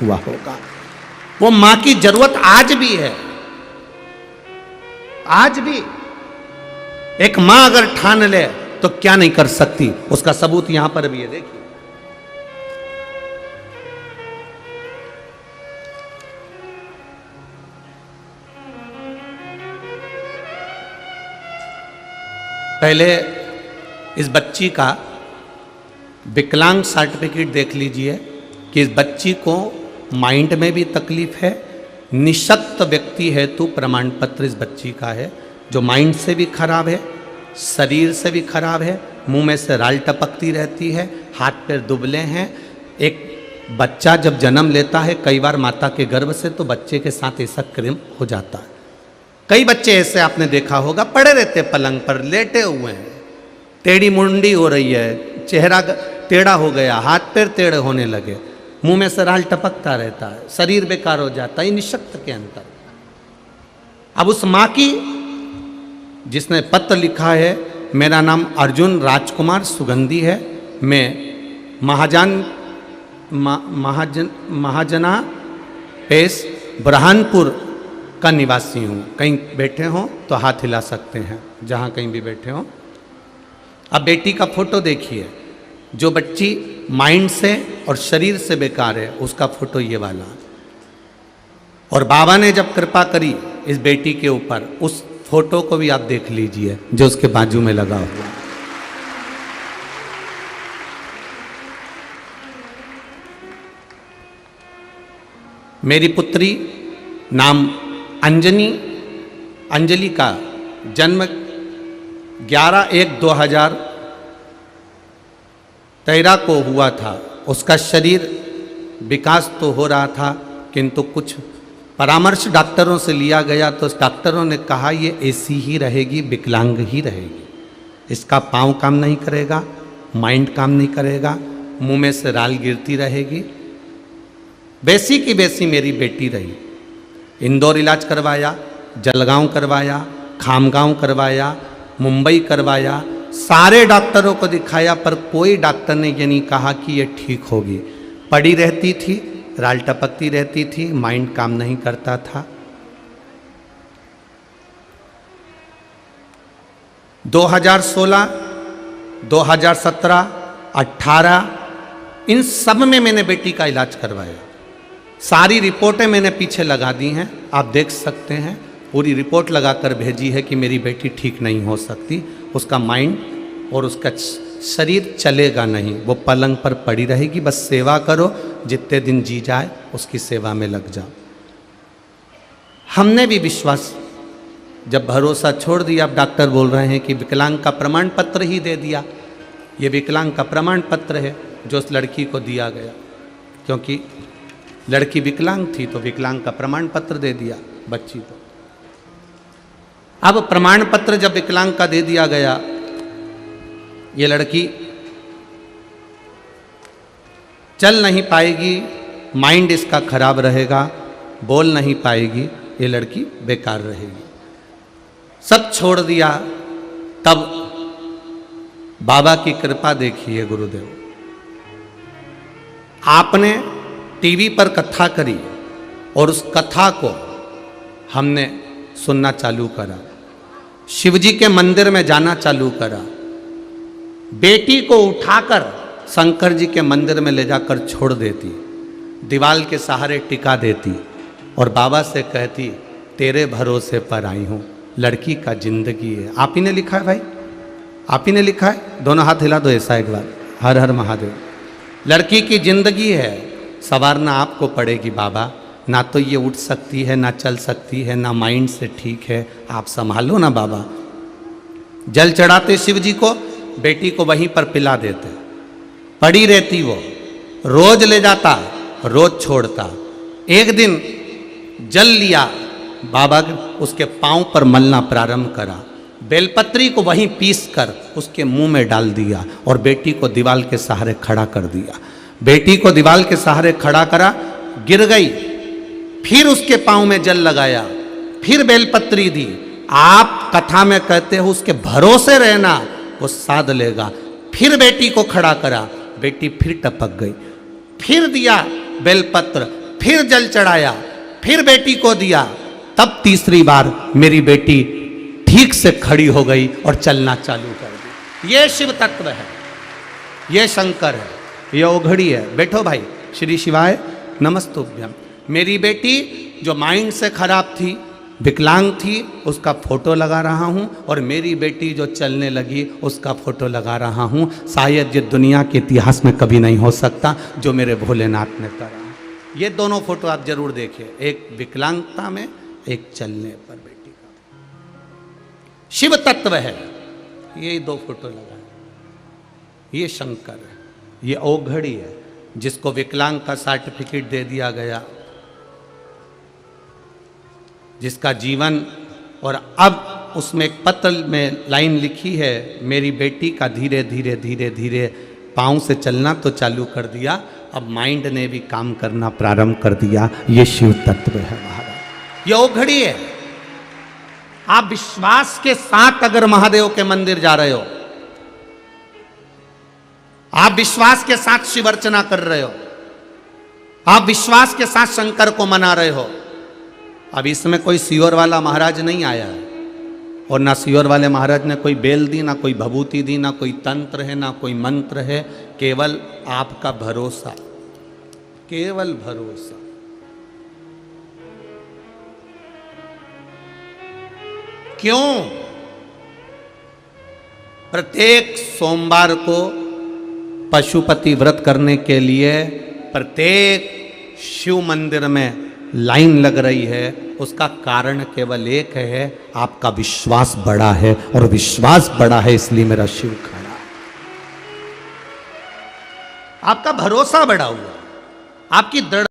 हुआ होगा। वो मां की जरूरत आज भी है, आज भी एक मां अगर ठान ले तो क्या नहीं कर सकती, उसका सबूत यहां पर भी है। देखिए पहले इस बच्ची का विकलांग सर्टिफिकेट देख लीजिए कि इस बच्ची को माइंड में भी तकलीफ है, निशक्त व्यक्ति हेतु प्रमाण पत्र इस बच्ची का है, जो माइंड से भी खराब है, शरीर से भी खराब है, मुंह में से राल टपकती रहती है, हाथ पैर दुबले हैं। एक बच्चा जब जन्म लेता है कई बार माता के गर्भ से, तो बच्चे के साथ ऐसा क्रिम हो जाता है। कई बच्चे ऐसे आपने देखा होगा, पड़े रहते पलंग पर लेटे हुए हैं, टेढ़ी मुंडी हो रही है, चेहरा टेढ़ा हो गया, हाथ पैर टेढ़े होने लगे, मुंह में से राल टपकता रहता है, शरीर बेकार हो जाता है, निशक्त के अंतर। अब उस मां की, जिसने पत्र लिखा है, मेरा नाम अर्जुन राजकुमार सुगंधी है, मैं महाजना पेश बुरहानपुर का निवासी हूँ। कहीं बैठे हों तो हाथ हिला सकते हैं, जहाँ कहीं भी बैठे हों। अब बेटी का फोटो देखिए, जो बच्ची माइंड से और शरीर से बेकार है, उसका फोटो ये वाला। और बाबा ने जब कृपा करी इस बेटी के ऊपर, उस फोटो को भी आप देख लीजिए जो उसके बाजू में लगा हुआ। मेरी पुत्री नाम अंजलि का जन्म 11/1/2013 को हुआ था। उसका शरीर विकास तो हो रहा था, किंतु कुछ परामर्श डॉक्टरों से लिया गया तो डॉक्टरों ने कहा ये ऐसी ही रहेगी, विकलांग ही रहेगी, इसका पाँव काम नहीं करेगा, माइंड काम नहीं करेगा, मुंह में से राल गिरती रहेगी। वैसी की वैसी मेरी बेटी रही। इंदौर इलाज करवाया, जलगांव करवाया, खामगांव करवाया, मुंबई करवाया, सारे डॉक्टरों को दिखाया, पर कोई डॉक्टर ने ये नहीं कहा कि ये ठीक होगी। पड़ी रहती थी, राल टपकती रहती थी, माइंड काम नहीं करता था। 2016, 2017, 18 इन सब में मैंने बेटी का इलाज करवाया। सारी रिपोर्टें मैंने पीछे लगा दी हैं, आप देख सकते हैं। पूरी रिपोर्ट लगाकर भेजी है कि मेरी बेटी ठीक नहीं हो सकती, उसका माइंड और उसका शरीर चलेगा नहीं, वो पलंग पर पड़ी रहेगी। बस सेवा करो, जितने दिन जी जाए उसकी सेवा में लग जाओ। हमने भी विश्वास, जब भरोसा छोड़ दिया, अब डॉक्टर बोल रहे हैं कि विकलांग का प्रमाण पत्र ही दे दिया। ये विकलांग का प्रमाण पत्र है जो उस लड़की को दिया गया, क्योंकि लड़की विकलांग थी तो विकलांग का प्रमाण पत्र दे दिया बच्ची को। अब प्रमाण पत्र जब विकलांग का दे दिया गया, ये लड़की चल नहीं पाएगी, माइंड इसका खराब रहेगा, बोल नहीं पाएगी, ये लड़की बेकार रहेगी। सब छोड़ दिया। तब बाबा की कृपा देखिए गुरुदेव, आपने टीवी पर कथा करी और उस कथा को हमने सुनना चालू करा, शिवजी के मंदिर में जाना चालू करा, बेटी को उठाकर शंकर जी के मंदिर में ले जाकर छोड़ देती, दीवाल के सहारे टिका देती और बाबा से कहती तेरे भरोसे पर आई हूँ, लड़की का जिंदगी है। आप ही ने लिखा है भाई, आप ही ने लिखा है, दोनों हाथ हिला दो ऐसा एक बार, हर हर महादेव। लड़की की जिंदगी है, संवारना आपको पड़ेगी बाबा, ना तो ये उठ सकती है, ना चल सकती है, ना माइंड से ठीक है, आप संभालो ना बाबा। जल चढ़ाते शिव जी को, बेटी को वहीं पर पिला देते, पड़ी रहती वो, रोज ले जाता, रोज छोड़ता। एक दिन जल लिया, बाबा उसके पांव पर मलना प्रारंभ करा, बेलपत्री को वहीं पीस कर उसके मुंह में डाल दिया और बेटी को दीवाल के सहारे खड़ा कर दिया। बेटी को दीवाल के सहारे खड़ा करा, गिर गई, फिर उसके पांव में जल लगाया, फिर बेलपत्री दी। आप कथा में कहते हो उसके भरोसे रहना, वो साध लेगा। फिर बेटी को खड़ा करा, बेटी फिर टपक गई, फिर दिया बेलपत्र, फिर जल चढ़ाया, फिर बेटी को दिया, तब तीसरी बार मेरी बेटी ठीक से खड़ी हो गई और चलना चालू कर दी। ये शिव तत्व है, ये शंकर है, ये ओघड़ी है। बैठो भाई। श्री शिवाय नमस्तुभ्यम। मेरी बेटी जो माइंड से खराब थी, विकलांग थी, उसका फोटो लगा रहा हूँ, और मेरी बेटी जो चलने लगी उसका फोटो लगा रहा हूँ। शायद ये दुनिया के इतिहास में कभी नहीं हो सकता जो मेरे भोलेनाथ ने करा। ये दोनों फोटो आप जरूर देखिए, एक विकलांगता में, एक चलने पर बेटी का। शिव तत्व है, ये दो फोटो लगा है। ये शंकर है, ये ओघड़ी है, जिसको विकलांग का सर्टिफिकेट दे दिया गया, जिसका जीवन, और अब उसमें एक पत्र में लाइन लिखी है, मेरी बेटी का धीरे धीरे धीरे धीरे पाँव से चलना तो चालू कर दिया, अब माइंड ने भी काम करना प्रारंभ कर दिया। ये शिव तत्व है महाराज, ये ओघड़ी है। आप विश्वास के साथ अगर महादेव के मंदिर जा रहे हो, आप विश्वास के साथ शिव अर्चना कर रहे हो, आप विश्वास के साथ शंकर को मना रहे हो। अब इसमें कोई सियोर वाला महाराज नहीं आया है, और ना सियोर वाले महाराज ने कोई बेल दी, ना कोई भभूति दी, ना कोई तंत्र है, ना कोई मंत्र है, केवल आपका भरोसा, केवल भरोसा। क्यों? प्रत्येक सोमवार को पशुपति व्रत करने के लिए प्रत्येक शिव मंदिर में लाइन लग रही है, उसका कारण केवल एक है, आपका विश्वास बड़ा है, और विश्वास बड़ा है इसलिए मेरा शिव खड़ा है। आपका भरोसा बड़ा हुआ, आपकी दृढ़